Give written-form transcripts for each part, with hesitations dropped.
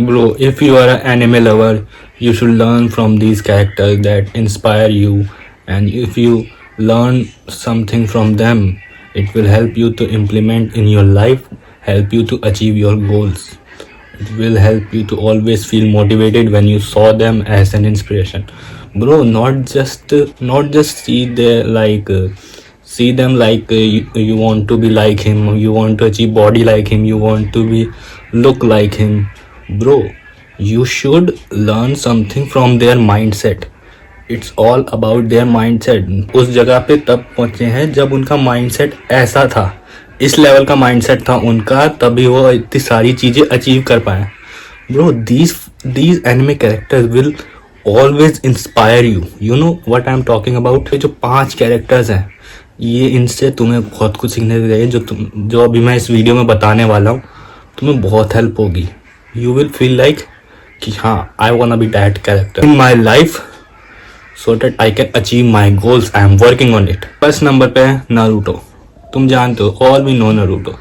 Bro, if you are an anime lover, you should learn from these characters that inspire you. And if you learn something from them, it will help you to implement in your life, help you to achieve your goals. It will help you to always feel motivated when you saw them as an inspiration. Bro, not just see them like you want to be like him, you want to achieve body like him, you want to be look like him. Bro, you should learn something from their mindset. It's all about their mindset. उस जगह पे तब पहुंचे हैं जब उनका mindset ऐसा था, इस लेवल का माइंडसेट था उनका, तभी वो इतनी सारी चीज़ें अचीव कर पाए. Bro, these anime characters will always inspire you. You know what I am talking about. जो 5 कैरेक्टर्स हैं, ये इनसे तुम्हें बहुत कुछ सीखने चाहिए. जो अभी मैं इस वीडियो में बताने वाला हूँ, तुम्हें बहुत हेल्प होगी. यू विल फील लाइक कि हाँ, I want be that character in my life so that I can achieve my goals. I am working on it. First number पे है नारुतो. तुम जानते हो, ऑल वी नो नारुतो.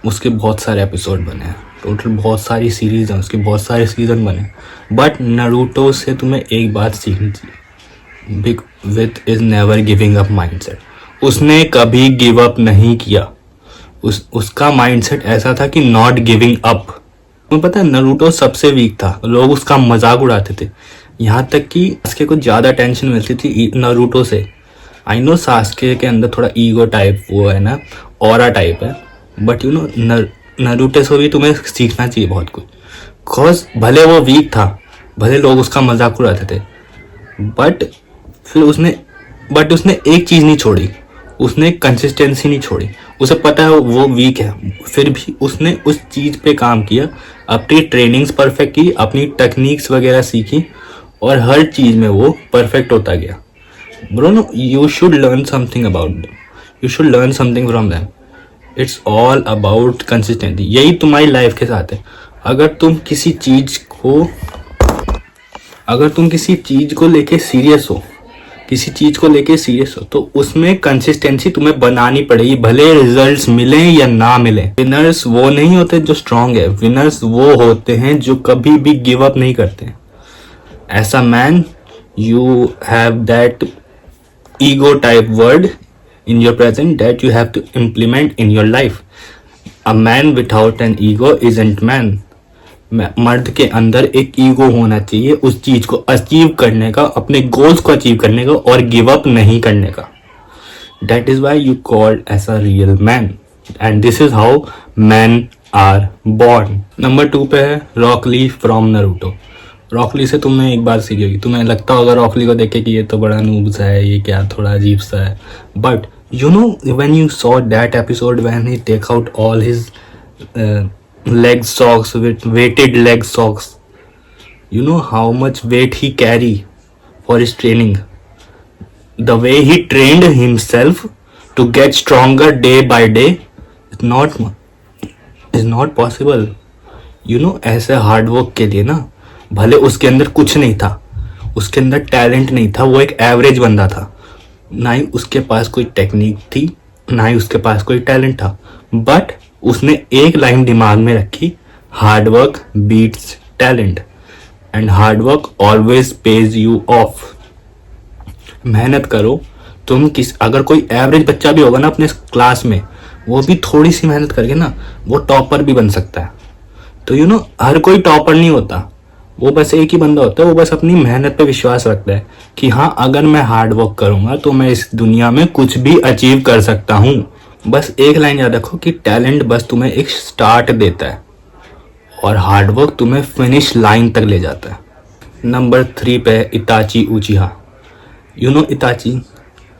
उसके बहुत सारे एपिसोड बने हैं, टोटल बहुत सारी सीरीज हैं, उसके बहुत सारे सीजन बने. बट नारुतो से तुम्हें एक बात सीखनी चाहिए. Big with is never giving up mindset. उसने कभी गिव अप नहीं किया. उसका माइंडसेट ऐसा था कि नॉट गिविंग अप. तुम्हें पता है, नारुतो सबसे वीक था, लोग उसका मजाक उड़ाते थे. यहाँ तक कि सास्के को ज़्यादा टेंशन मिलती थी नारुतो से. आई नो सास्के के अंदर थोड़ा ईगो टाइप वो है ना, ऑरा टाइप है. बट यू नो नारुतो से भी तुम्हें सीखना चाहिए बहुत कुछ. बिकॉज भले वो वीक था, भले लोग उसका मजाक उड़ाते थे, बट उसने एक चीज़ नहीं छोड़ी. उसने कंसिस्टेंसी नहीं छोड़ी. उसे पता है वो वीक है, फिर भी उसने उस चीज़ पे काम किया, अपनी ट्रेनिंग्स परफेक्ट की, अपनी टेक्निक्स वगैरह सीखी, और हर चीज़ में वो परफेक्ट होता गया. Bro, no, you should learn something about them. You should learn something from them. It's all about consistency. यही तुम्हारी लाइफ के साथ है. अगर तुम किसी चीज़ को लेके सीरियस हो, तो उसमें कंसिस्टेंसी तुम्हें बनानी पड़ेगी, भले रिजल्ट्स मिले या ना मिले. विनर्स वो नहीं होते जो स्ट्रांग है. विनर्स वो होते हैं जो कभी भी गिव अप नहीं करते. As a man, you have that ego type word in your present that you have to implement in your life. A man without an ego isn't man. मर्द के अंदर एक ईगो होना चाहिए, उस चीज को अचीव करने का, अपने गोल्स को अचीव करने का, और गिव अप नहीं करने का. That is why you called as a real man. And this is how men are born. Number 2 पे है Rock Lee from Naruto. Rock Lee से तुमने एक बात सीखी होगी. तुम्हें लगता होगा रॉक ली को देख के कि ये तो बड़ा नूब सा है, ये क्या थोड़ा अजीब सा है. But you know, when you saw that episode when he take out all his leg socks with weighted leg socks, you know how much weight he carry for his training. The way he trained himself to get stronger day by day is not possible. You know, ऐसे hard work के लिए ना, भले उसके अंदर कुछ नहीं था, उसके अंदर टैलेंट नहीं था, वो एक एवरेज बंदा था, ना ही उसके पास कोई टेक्निक थी, ना ही उसके पास कोई टैलेंट था. बट उसने एक लाइन दिमाग में रखी, hard work beats talent and hard work always pays you off. मेहनत करो. अगर कोई एवरेज बच्चा भी होगा ना अपने क्लास में, वो भी थोड़ी सी मेहनत करके ना, वो टॉपर भी बन सकता है. तो यू नो, हर कोई टॉपर नहीं होता. वो बस एक ही बंदा होता है, वो बस अपनी मेहनत पे विश्वास रखता है कि हाँ, अगर मैं हार्ड वर्क करूंगा तो मैं इस दुनिया में कुछ भी अचीव कर सकता हूँ. बस एक लाइन याद रखो कि टैलेंट बस तुम्हें एक स्टार्ट देता है, और हार्ड वर्क तुम्हें फिनिश लाइन तक ले जाता है. नंबर 3 पे इताची उचिहा. यू नो इताची,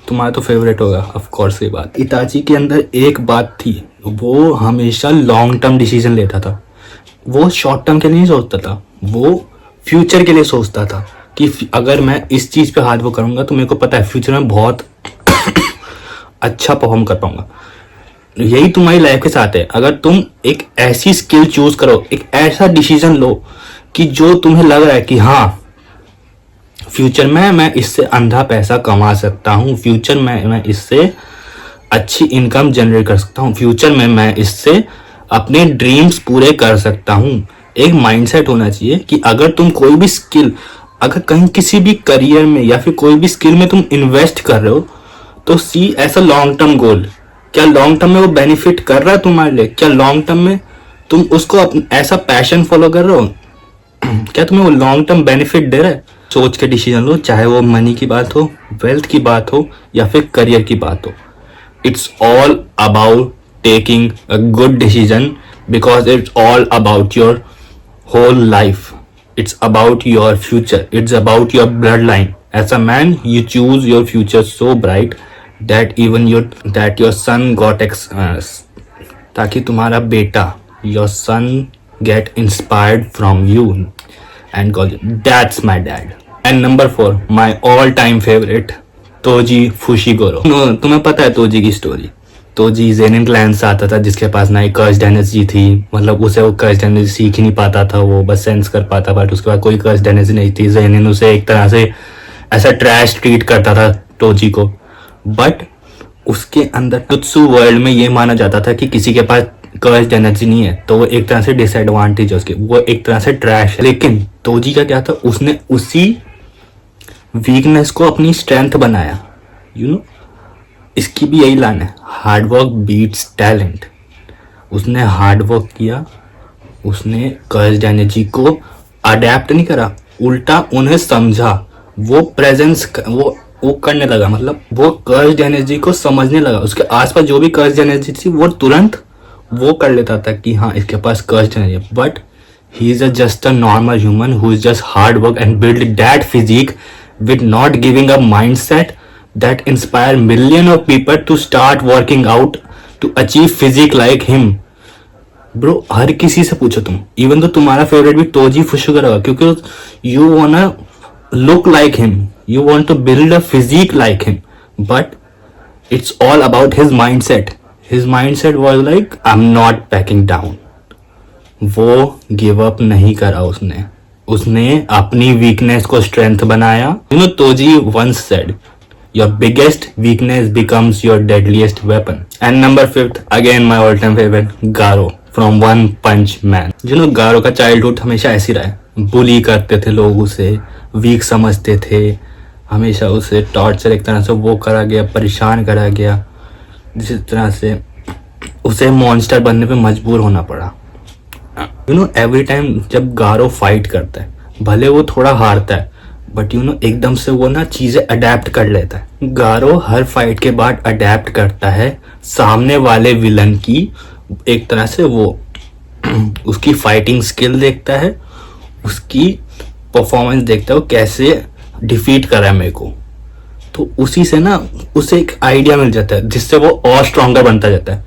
तुम्हारा तो फेवरेट होगा ऑफ कोर्स ये बात. इताची के अंदर एक बात थी, वो हमेशा लॉन्ग टर्म डिसीजन लेता था. वो शॉर्ट टर्म के लिए नहीं सोचता था, वो फ्यूचर के लिए सोचता था कि अगर मैं इस चीज़ पे हार्ड वर्क करूँगा तो मेरे को पता है फ्यूचर में बहुत अच्छा परफॉर्म कर पाऊंगा. यही तुम्हारी लाइफ के साथ है. अगर तुम एक ऐसी स्किल चूज करो, एक ऐसा डिसीजन लो कि जो तुम्हें लग रहा है कि हाँ, फ्यूचर में मैं इससे अंधा पैसा कमा सकता हूँ, फ्यूचर में मैं इससे अच्छी इनकम जनरेट कर सकता हूँ, फ्यूचर में मैं इससे अपने ड्रीम्स पूरे कर सकता हूँ, एक माइंडसेट होना चाहिए कि अगर तुम कोई भी स्किल, अगर कहीं किसी भी करियर में या फिर कोई भी स्किल में तुम इन्वेस्ट कर रहे हो, तो सी ऐसा लॉन्ग टर्म गोल, क्या लॉन्ग टर्म में वो बेनिफिट कर रहा है तुम्हारे लिए, क्या लॉन्ग टर्म में तुम उसको ऐसा पैशन फॉलो कर रहे हो, क्या तुम्हें वो लॉन्ग टर्म बेनिफिट दे रहा है। सोच के डिसीजन लो, चाहे वो मनी की बात हो, वेल्थ की बात हो या फिर करियर की बात हो। It's all about taking a good decision because it's all about your whole life. It's about your future. It's about your bloodline. As a man, you choose your future so bright that even your son got ताकि तुम्हारा बेटा, your son get inspired from you and call you, that's my dad. And number 4, my all time favorite, Toji Fushiguro. तुम्हें पता है Toji की story. तो जी Zenin clan से आता था जिसके पास ना ही कर्स्ड एनर्जी थी, मतलब उसे वो कर्स्ड एनर्जी सीख ही नहीं पाता था, वो बस सेंस कर पाता, बट उसके बाद कोई कर्स्ड एनर्जी नहीं थी। जेनिन उसे एक तरह से ऐसा ट्रैश ट्रीट करता था टोजी को, बट उसके अंदर टुत्सु वर्ल्ड में ये माना जाता था कि किसी के पास कर्स्ड एनर्जी नहीं है तो वो एक तरह से डिसएडवांटेज है उसके, वो एक तरह से ट्रैश है। लेकिन तोजी का क्या था, उसने उसी वीकनेस को अपनी स्ट्रेंथ बनाया। इसकी भी यही लाइन है, हार्डवर्क बीट्स टैलेंट। उसने हार्डवर्क किया, उसने कर्स्ड एनर्जी को अडेप्ट नहीं करा, उल्टा उन्हें समझा, वो प्रेजेंस वो करने लगा, मतलब वो कर्स्ड एनर्जी को समझने लगा। उसके आसपास जो भी कर्स्ड एनर्जी थी वो तुरंत वो कर लेता था कि हाँ इसके पास कर्स्ड एनर्जी है, but he is just a normal human who is just hard work and build that physique with not giving a mindset that inspire million of people to start working out to achieve physique like him. Bro, हर किसी से पूछो तुम, even तो तुम्हारा favourite भी Toji Fushiguro होगा, क्योंकि you wanna look like him, you want to build a physique like him, but it's all about his mindset. His mindset was like I'm not backing down. वो give up नहीं करा उसने अपनी weakness को strength बनाया। Toji once said, your biggest weakness becomes your deadliest weapon. And number 5, again my all time favorite, Garo from One Punch Man. गारो का childhood हमेशा ऐसी रहा है, बुली करते थे लोग उसे, वीक समझते थे, हमेशा उसे टॉर्चर एक तरह से वो करा गया, परेशान करा गया, जिस तरह से उसे मॉन्स्टर बनने पे मजबूर होना पड़ा। एवरी टाइम जब गारो फाइट करता है, भले वो थोड़ा हारता है, बट एकदम से वो ना चीजें अडेप्ट कर लेता है। गारो हर फाइट के बाद अडेप्ट करता है सामने वाले विलन की, एक तरह से वो उसकी फाइटिंग स्किल देखता है, उसकी परफॉर्मेंस देखता है, वो कैसे डिफीट कर रहा है मेरे को, तो उसी से ना उसे एक आइडिया मिल जाता है जिससे वो और स्ट्रॉन्गर बनता जाता है।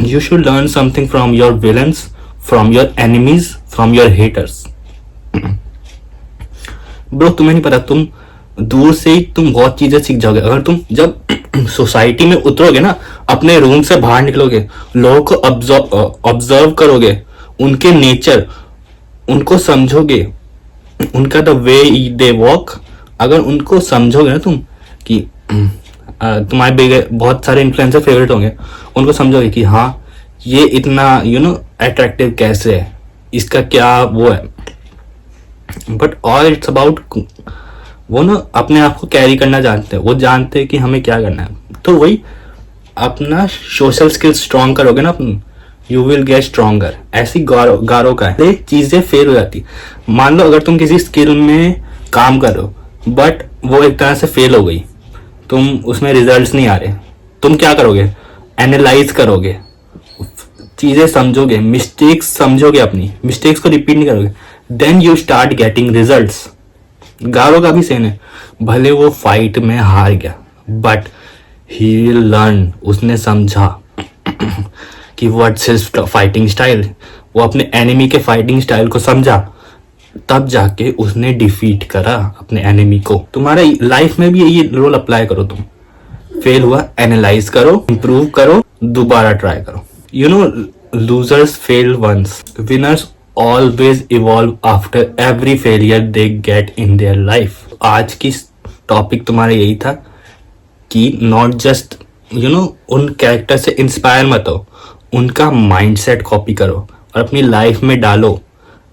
You should learn something from your villains, from your enemies, from your haters. Bro, तुम्हें नहीं पता, तुम दूर से ही तुम बहुत चीजें सीख जाओगे। अगर तुम जब सोसाइटी में उतरोगे ना, अपने रूम से बाहर निकलोगे, लोगों को ऑब्जर्व करोगे, उनके नेचर, उनको समझोगे, उनका द वे दे वॉक, अगर उनको समझोगे ना तुम कि तुम्हारे बहुत सारे इन्फ्लुएंसर फेवरेट होंगे, उनको समझोगे कि हाँ ये इतना अट्रैक्टिव कैसे है, इसका क्या वो है, बट ऑल इट्स अबाउट वो ना अपने आप को कैरी करना जानते हैं, वो जानते हैं कि हमें क्या करना है। तो वही अपना सोशल स्किल स्ट्रॉन्ग करोगे ना अपनी, यू विल गेट स्ट्रॉन्गर। ऐसी गारो का है, चीजें फेल हो जाती। मान लो अगर तुम किसी स्किल में काम कर रहे हो बट वो एक तरह से फेल हो गई, तुम उसमें रिजल्ट्स नहीं आ रहे, तुम क्या करोगे, एनालाइज करोगे, चीजें समझोगे, मिस्टेक्स समझोगे, अपनी मिस्टेक्स को रिपीट नहीं करोगे, then you start getting results. गारो का भी सेम है, भले वो फाइट में हार गया बट ही विल लर्न, उसने समझा कि व्हाट्स हिज फाइटिंग स्टाइल, वो अपने एनिमी के फाइटिंग स्टाइल को समझा, तब जाके उसने डिफीट करा अपने एनिमी को। तुम्हारे लाइफ में भी यही रोल अप्लाई करो, तुम फेल हुआ एनालाइज करो, इंप्रूव करो, दोबारा ट्राई करो। Losers fail once, winners always evolve after every failure they get in their life. आज की टॉपिक तुम्हारा यही था कि नॉट जस्ट उन कैरेक्टर से इंस्पायर मत हो, उनका माइंडसेट कॉपी करो, और अपनी लाइफ में डालो,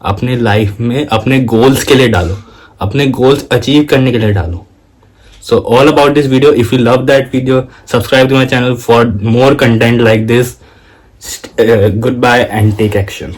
अपने लाइफ में अपने गोल्स के लिए डालो, अपने गोल्स अचीव करने के लिए डालो. So all about this video. If you love that video, subscribe to my channel for more content like this. Goodbye and take action.